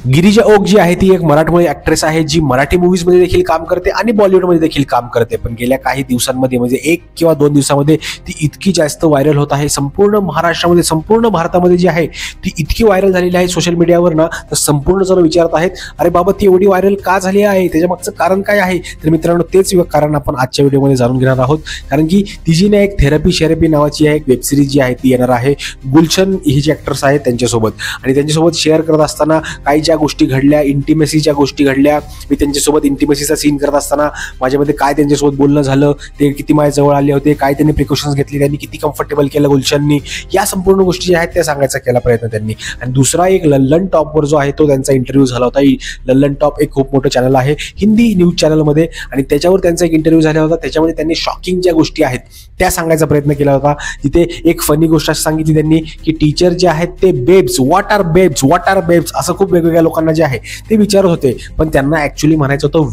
Girija okay जी आहे ती एक मराठमोळी ऍक्ट्रेस आहे जी मराठी मूव्हीज मध्ये देखील काम करते आणि बॉलिवूडमध्ये देखील काम करते। पण गेल्या काही दिवसांमध्ये म्हणजे 1 किंवा 2 दिवसांमध्ये ती इतकी जास्त व्हायरल होत आहे, संपूर्ण महाराष्ट्रामध्ये संपूर्ण भारतामध्ये जी आहे ती इतकी व्हायरल झालेली आहे सोशल मीडियावर ना, तर संपूर्ण जण विचारत आहेत अरे बाबा ती एवढी व्हायरल का झाली आहे, त्याच्या मागचं कारण काय आहे। तर मित्रांनो तेच कारण आपण आजच्या व्हिडिओमध्ये जाणून घेणार आहोत, कारण की तिची ना एक थेरपी नावाची आहे एक वेब सिरीज जी आहे ती येणार आहे। गुलशन ही जी ऍक्टर्स आहेत त्यांच्यासोबत, आणि त्यांच्यासोबत शेअर करत असताना काही ज्या गोष्टी घडल्या, इंटिमेसीच्या गोष्टी घडल्या, मी त्यांच्यासोबत इंटिमेसीचा सीन करत असताना माझ्यामध्ये काय त्यांच्यासोबत बोलणं झालं, ते किती माझ्या जवळ आले होते, काय त्यांनी प्रिकॉशन्स घेतली, त्यांनी किती कम्फर्टेबल केलं गुलशननी, या संपूर्ण गोष्टी ज्या आहेत त्या सांगायचा केला प्रयत्न त्यांनी। आणि दुसरा एक लल्लन टॉपवर जो आहे तो त्यांचा इंटरव्ह्यू झाला होता। लल्लन टॉप एक खूप मोठं चॅनल आहे हिंदी न्यूज चॅनलमध्ये, आणि त्याच्यावर त्यांचा एक इंटरव्ह्यू झाला होता। त्याच्यामध्ये त्यांनी शॉकिंग ज्या गोष्टी आहेत त्या सांगायचा प्रयत्न केला होता। तिथे एक फनी गोष्ट सांगितली त्यांनी की टीचर जे आहेत ते बेब्स, व्हॉट आर बेब्स असं खूप वेगवेगळ्या लोकांना जे आहे ते विचारत होते, पण त्यांना ऍक्च्युअली म्हणायचं होतं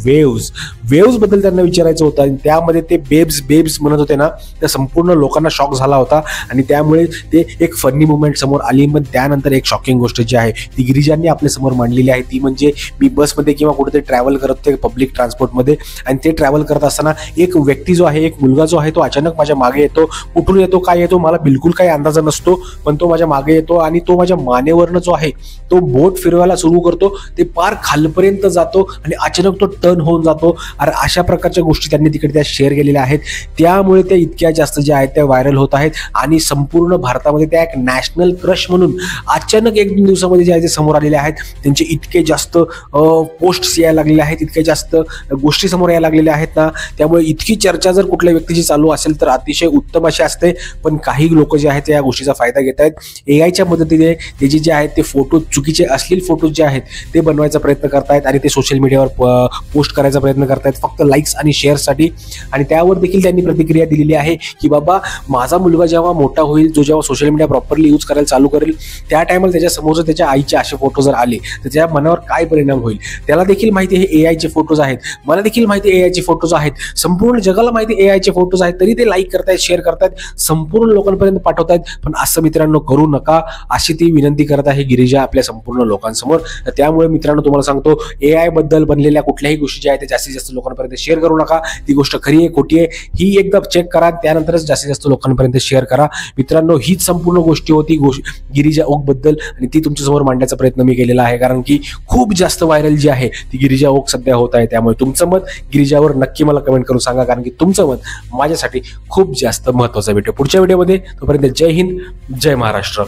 वेव्स बद्दल त्यांना विचारायचं होतं, आणि त्यामध्ये ते बेब्स म्हणत होते ना, त्या संपूर्ण लोकांना शॉक झाला होता, आणि त्यामुळे ते एक फनी मुवमेंट समोर आली। पण त्यानंतर एक शॉकिंग गोष्ट जी आहे ती गिरिजांनी आपल्या समोर मांडलेली आहे, ती म्हणजे मी बसमध्ये किंवा कुठेतरी ट्रॅव्हल करत होते पब्लिक ट्रान्सपोर्टमध्ये, आणि ते ट्रॅव्हल करत असताना एक व्यक्ती जो आहे, एक मुलगा जो आहे तो अचानक माझ्या मागे येतो, कुठून येतो काय येतो मला बिलकुल काही अंदाजा नसतो, पण तो माझ्या मागे येतो आणि तो माझ्या मानेवरनं जो आहे तो बोट फिरवायला सुरू करतो, ते पार खालपर्यंत जातो आणि अचानक तो टर्न होऊन जातो। अरे अशा प्रकारच्या गोष्टी त्यांनी तिकडे त्या शेअर केलेल्या आहेत, त्यामुळे त्या इतक्या जास्त ज्या आहेत त्या व्हायरल होत आहेत, आणि संपूर्ण भारतामध्ये त्या एक नॅशनल क्रश म्हणून अचानक 1-2 दिवसामध्ये जे आहे ते समोर आलेले आहेत। त्यांचे इतके जास्त पोस्ट्स यायला लागलेले आहेत, इतके जास्त गोष्टी समोर यायला लागलेल्या आहेत ना, त्यामुळे इतकी चर्चा जर कुठल्या व्यक्तीची चालू असेल तर अतिशय उत्तम अशी असते। पण काही लोक जे आहेत या गोष्टीचा फायदा घेत आहेत, एआयच्या मदतीने त्याचे जे आहेत ते फोटो, चुकीचे अश्लील फोटो जे आहेत ते बनवायचा प्रयत्न करतायत आणि ते सोशल मीडियावर पोस्ट करायचा प्रयत्न करतायत फक्त लाईक्स आणि शेअर्ससाठी। आणि त्यावर देखील त्यांनी प्रतिक्रिया दिलेली आहे की बाबा माझा मुलगा जेव्हा मोठा होईल, जो जेव्हा सोशल मीडिया प्रॉपरली यूज करायला चालू करेल, त्या टायमाला त्याच्या समोर त्याच्या आईचे असे फोटो जर आले तर त्याच्या मनावर काय परिणाम होईल। त्याला देखील माहिती आहे हे एआयचे फोटोज आहेत, मला देखील माहिती आहे एआयचे फोटोज आहेत, संपूर्ण जगाला माहिती एआयचे फोटोज आहेत, तरी ते लाईक करतायत, शेअर करतायत, संपूर्ण लोकांपर्यंत पाठवतायत। पण असं मित्रांनो करू नका, अशी ती विनंती करत आहे गिरिजा आपल्या संपूर्ण लोकांसमोर। त्यामुळे मित्रांनो तुम्हाला सांगतो, एआय बद्दल बनलेल्या कुठल्याही गोष्टी ज्या आहेत त्या जास्तीत जास्त लोकांपर्यंत शेअर करू नका। ती गोष्ट खरी आहे खोटी आहे ही एकदा चेक करा, त्यानंतरच जास्तीत जास्त लोकांपर्यंत शेअर करा। मित्रांनो हीच संपूर्ण गोष्टी होती गिरिजा ओक बद्दल, आणि ती तुमच्यासमोर मांडण्याचा प्रयत्न मी केलेला आहे, कारण की खूप जास्त व्हायरल जी आहे ती गिरिजा ओक सध्या होत आहे। त्यामुळे तुमचं मत गिरिजावर नक्की मला कमेंट करून सांगा, कारण की तुमचं मत माझ्यासाठी खूप जास्त महत्त्वाचं भेटेल पुढच्या व्हिडिओमध्ये। तोपर्यंत जय हिंद, जय महाराष्ट्र।